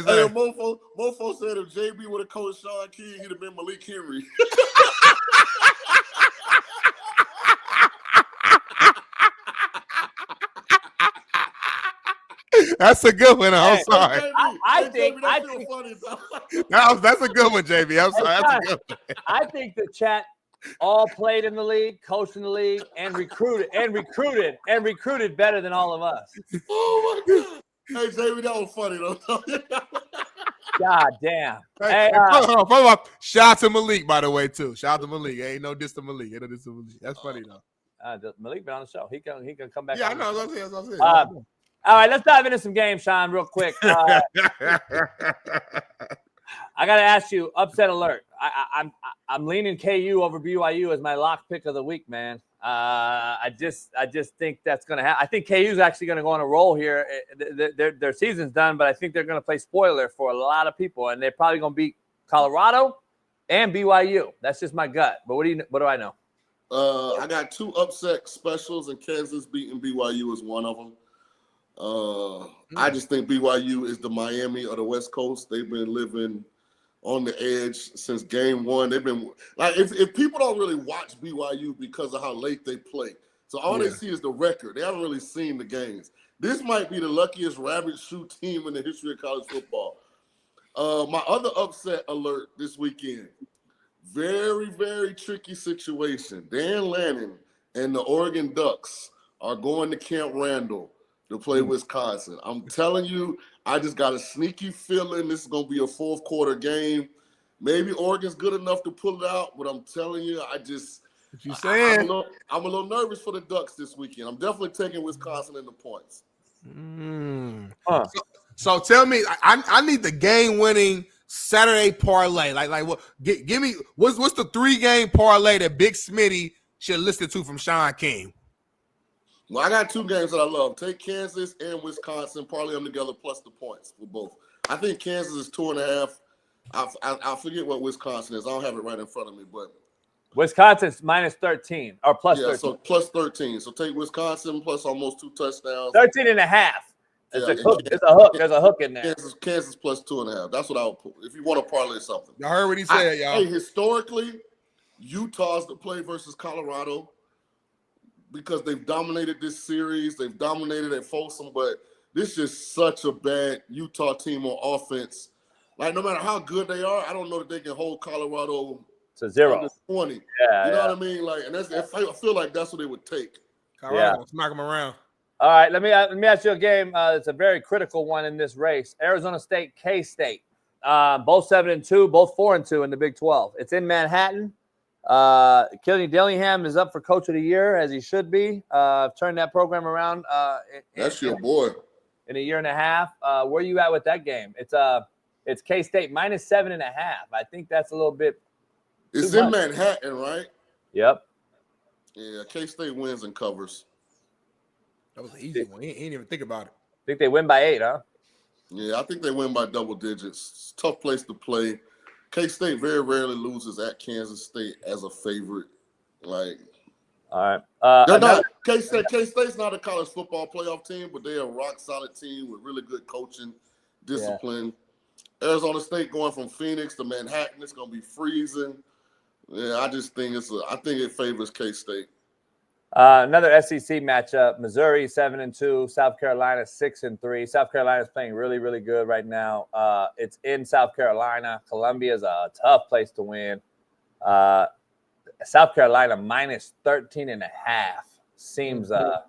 Hey, Mofo said if JB would have coached Shaun King, he'd have been Malik Henry. That's a good one. I'm sorry. I think that's a good one, JB. I'm sorry. That's a good one. I think the chat all played in the league, coached in the league, and recruited better than all of us. Oh my God! Hey, JB, that was funny though. God damn. Hey, hold on. Shout out to Malik, by the way, too. Shout out to Malik. Ain't no diss to Malik. That's funny though. Malik been on the show. He can come back. Yeah, I know. That's it. All right, let's dive into some games, Shaun, real quick. I got to ask you, upset alert. I'm leaning KU over BYU as my lock pick of the week, man. I just think that's going to happen. I think KU is actually going to go on a roll here. Their season's done, but I think they're going to play spoiler for a lot of people, and they're probably going to beat Colorado and BYU. That's just my gut. But what do I know? I got two upset specials, and Kansas beating BYU is one of them. I just think BYU is the Miami of the West Coast. They've been living on the edge since game one. They've been like, if people don't really watch BYU because of how late they play, so all they see is the record. They haven't really seen the games. This might be the luckiest rabbit shoe team in the history of college football. My other upset alert this weekend, very, very tricky situation. Dan Lanning and the Oregon Ducks are going to Camp Randall to play Wisconsin. I'm telling you, I just got a sneaky feeling this is going to be a fourth quarter game. Maybe Oregon's good enough to pull it out, but I'm telling you, I'm a little nervous for the Ducks this weekend. I'm definitely taking Wisconsin in the points. So tell me, I need the game-winning Saturday parlay. Like what? Give me what's the 3-game parlay that Big Smitty should listen to from Shaun King? Well, I got two games that I love. Take Kansas and Wisconsin, parlay them together plus the points for both. I think Kansas is 2.5. I forget what Wisconsin is. I don't have it right in front of me, but Wisconsin's minus 13 or plus 13. So plus 13. So take Wisconsin plus almost 2 touchdowns. 13.5. It's a hook. There's a hook. There's a hook in there. Kansas plus 2.5. That's what I would put if you want to parlay something. I heard what he said, y'all. Hey, historically, Utah's the play versus Colorado, because they've dominated this series. They've dominated at Folsom, but this is such a bad Utah team on offense. Like, no matter how good they are, I don't know that they can hold Colorado to 0. 20. Yeah, you know what I mean? Like, and I feel like that's what it would take. Colorado, smack them around. All right, let me ask you a game. It's a very critical one in this race. Arizona State, K-State. Both 7-2, both 4-2 in the Big 12. It's in Manhattan. Kenny Dillingham is up for Coach of the Year, as he should be. Turned that program around. That's your boy. In a year and a half. Where are you at with that game? It's K-State minus 7.5. I think that's a little bit. It's in Manhattan, right? Yep. Yeah, K-State wins and covers. That was an easy one. He didn't even think about it. Think they win by 8, huh? Yeah, I think they win by double digits. It's a tough place to play. K-State very rarely loses at Kansas State as a favorite. Like, all right. K-State's not a college football playoff team, but they're a rock-solid team with really good coaching, discipline. Yeah. Arizona State going from Phoenix to Manhattan, it's going to be freezing. Yeah, I just think I think it favors K-State. Another SEC matchup: Missouri 7-2, South Carolina 6-3. South Carolina is playing really, really good right now. It's in South Carolina. Columbia is a tough place to win. South Carolina minus 13.5 seems a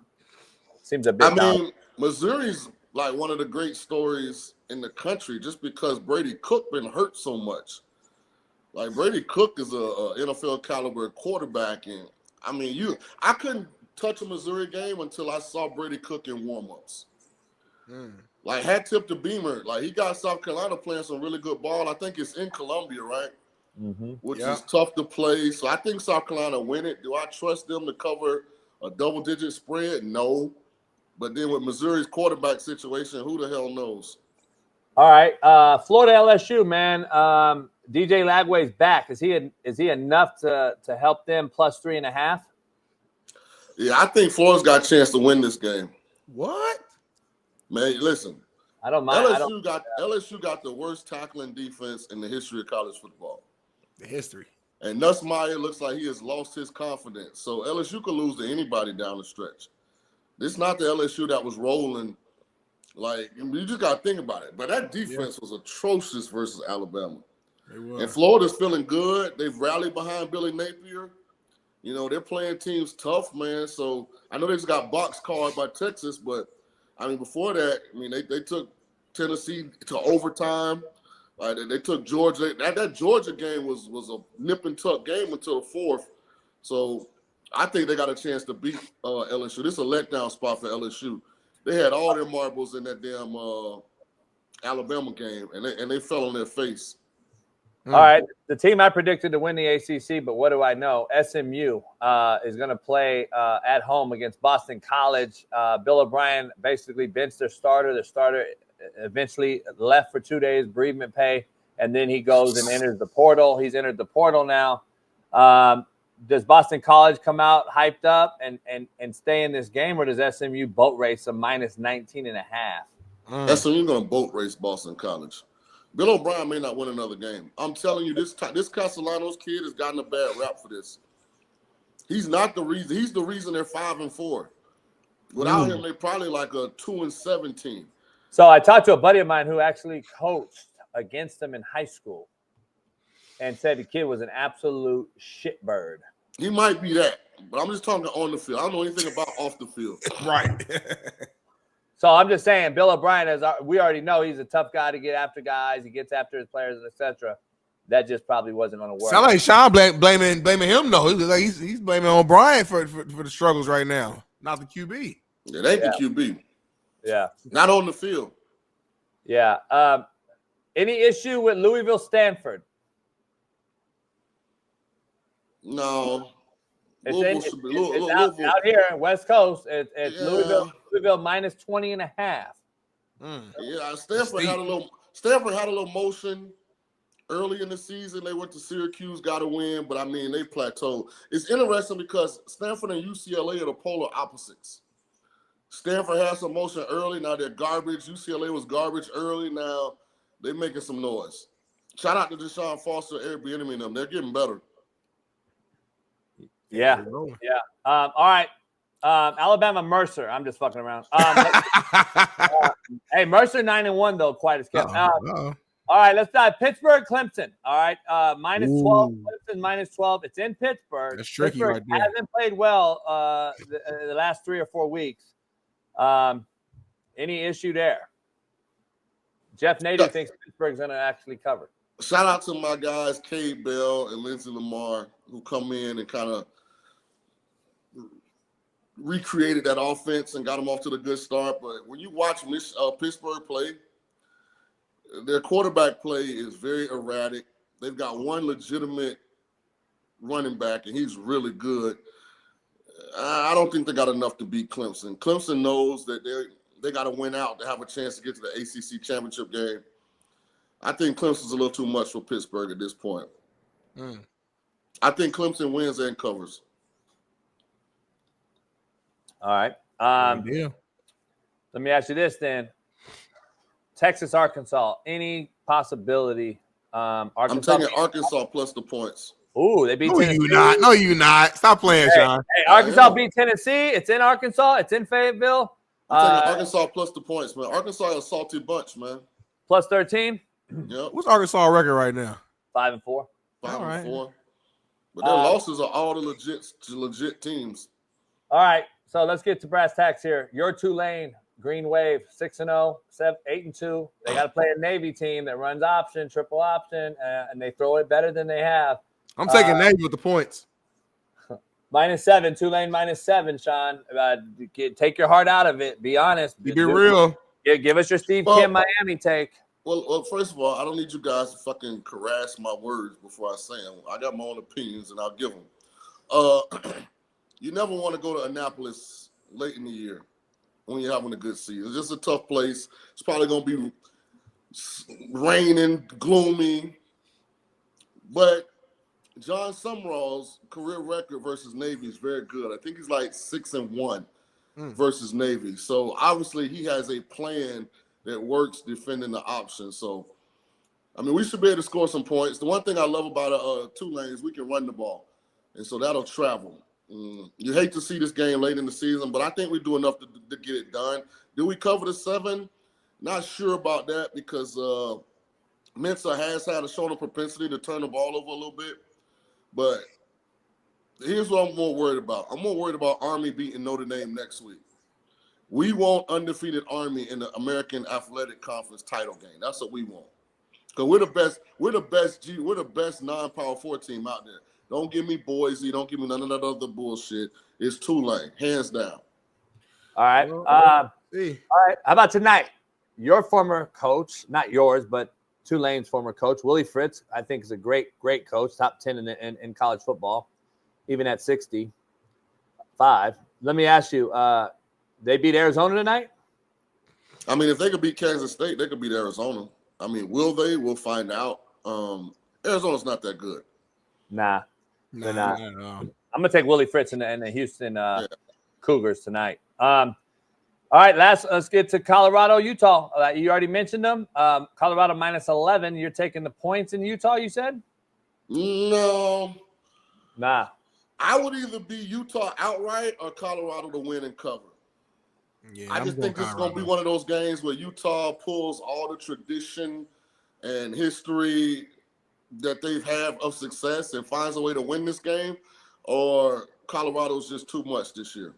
bit. I mean, Missouri's like one of the great stories in the country, just because Brady Cook been hurt so much. Like, Brady Cook is a NFL caliber quarterback, and I mean, I couldn't touch a Missouri game until I saw Brady Cook in warmups. Like, hat tip to Beamer. Like, he got South Carolina playing some really good ball. I think it's in Columbia, right? Which is tough to play. So I think South Carolina win it. Do I trust them to cover a double-digit spread? No. But then with Missouri's quarterback situation, who the hell knows? All right, Florida LSU, man. DJ Lagway's back. Is he enough to help them plus 3.5? Yeah, I think Florida's got a chance to win this game. What? Man, listen, I don't mind. LSU got the worst tackling defense in the history of college football. The history. And Nussmeier looks like he has lost his confidence. So LSU could lose to anybody down the stretch. This is not the LSU that was rolling. Like, you just got to think about it. But that defense was atrocious versus Alabama. And Florida's feeling good. They've rallied behind Billy Napier. You know, they're playing teams tough, man. So I know they just got boxcarred by Texas, but, I mean, before that, I mean, they took Tennessee to overtime. They took Georgia. That Georgia game was a nip and tuck game until the fourth. So I think they got a chance to beat LSU. This is a letdown spot for LSU. They had all their marbles in that damn Alabama game, and they fell on their face. All right, the team I predicted to win the ACC, but what do I know? SMU is going to play at home against Boston College. Bill O'Brien basically benched their starter. Their starter eventually left for 2 days, bereavement pay, and then he goes and enters the portal. He's entered the portal now. Does Boston College come out hyped up and stay in this game, or does SMU boat race a minus 19.5? SMU going to boat race Boston College. Bill O'Brien may not win another game. I'm telling you, this Castellanos kid has gotten a bad rap for this. He's not the reason. He's the reason they're 5-4. Without him, they're probably like a 2-7 team. So I talked to a buddy of mine who actually coached against him in high school and said the kid was an absolute shitbird. He might be that, but I'm just talking on the field. I don't know anything about off the field. Right. So I'm just saying, Bill O'Brien, we already know he's a tough guy to get after guys. He gets after his players, etc. That just probably wasn't going to work. Sound like Shaun blaming him though. He's blaming O'Brien for the struggles right now, not the QB. It ain't the QB. Yeah. Not on the field. Yeah. Any issue with Louisville, Stanford? No. It's out here in West Coast. It's Louisville minus 20.5. Yeah, Stanford had a little motion early in the season. They went to Syracuse, got a win, but I mean they plateaued. It's interesting because Stanford and UCLA are the polar opposites. Stanford has some motion early. Now they're garbage. UCLA was garbage early. Now they're making some noise. Shout out to Deshaun Foster, Eric Bieniemy and them. They're getting better. Yeah. All right. Alabama Mercer. I'm just fucking around. Hey, Mercer 9-1 though, quite as kept. All right, let's dive. Pittsburgh, Clemson. All right, minus 12. Clemson minus 12. It's in Pittsburgh. That's tricky Pittsburgh right there. Hasn't played well the last 3 or 4 weeks. Any issue there? Jeff Nadu thinks Pittsburgh's going to actually cover. Shout out to my guys, Cade Bell and Lindsey Lamar, who come in and kind of recreated that offense and got them off to the good start. But when you watch Pittsburgh play, their quarterback play is very erratic. They've got one legitimate running back, and he's really good. I don't think they got enough to beat Clemson. Clemson knows that they got to win out to have a chance to get to the ACC championship game. I think Clemson's a little too much for Pittsburgh at this point. I think Clemson wins and covers. All right. Let me ask you this then. Texas, Arkansas, any possibility? Arkansas, I'm taking Arkansas plus the points. Ooh, they beat Tennessee. No, you not. Stop playing, Shaun. Hey, Arkansas beat Tennessee. It's in Arkansas. It's in Fayetteville. I'm taking Arkansas plus the points, man. Arkansas is a salty bunch, man. Plus 13. Yep. What's Arkansas record right now? 5-4. 5-4. But their losses are all the legit teams. All right, so let's get to brass tacks here. Your Tulane, Green Wave, 6-0, 8-2. They got to play a Navy team that runs option, triple option, and they throw it better than they have. I'm taking Navy with the points. -7, Tulane -7, Shaun. Take your heart out of it. Be honest. Be real. Give us your Steve Kim Miami take. Well, first of all, I don't need you guys to fucking harass my words before I say them. I got my own opinions, and I'll give them. You never want to go to Annapolis late in the year when you're having a good season. It's just a tough place. It's probably going to be raining, gloomy. But John Summerall's career record versus Navy is very good. I think he's like 6-1 versus Navy. So obviously he has a plan that works defending the option. So, I mean, we should be able to score some points. The one thing I love about Tulane is we can run the ball, and so that'll travel. You hate to see this game late in the season, but I think we do enough to get it done. Do we cover the 7? Not sure about that because Mensa has shown a propensity to turn the ball over a little bit. But here's what I'm more worried about. I'm more worried about Army beating Notre Dame next week. We want undefeated Army in the American Athletic Conference title game. That's what we want. Because we're the best non-power 4 team out there. Don't give me Boise. Don't give me none of that other bullshit. It's Tulane, hands down. All right. All right. How about tonight? Your former coach, not yours, but Tulane's former coach, Willie Fritz, I think is a great coach, top 10 in college football, even at 65. Let me ask you, they beat Arizona tonight? I mean, if they could beat Kansas State, they could beat Arizona. I mean, will they? We'll find out. Arizona's not that good. Nah. They're not. I'm gonna take Willie Fritz and the Houston Cougars tonight. All right, let's get to Colorado, Utah. You already mentioned them. Colorado -11. You're taking the points in Utah, you said? No. Nah. I would either be Utah outright or Colorado to win and cover. Yeah, I just think this is going to be one of those games where Utah pulls all the tradition and history that they've had of success and finds a way to win this game, or Colorado's just too much this year.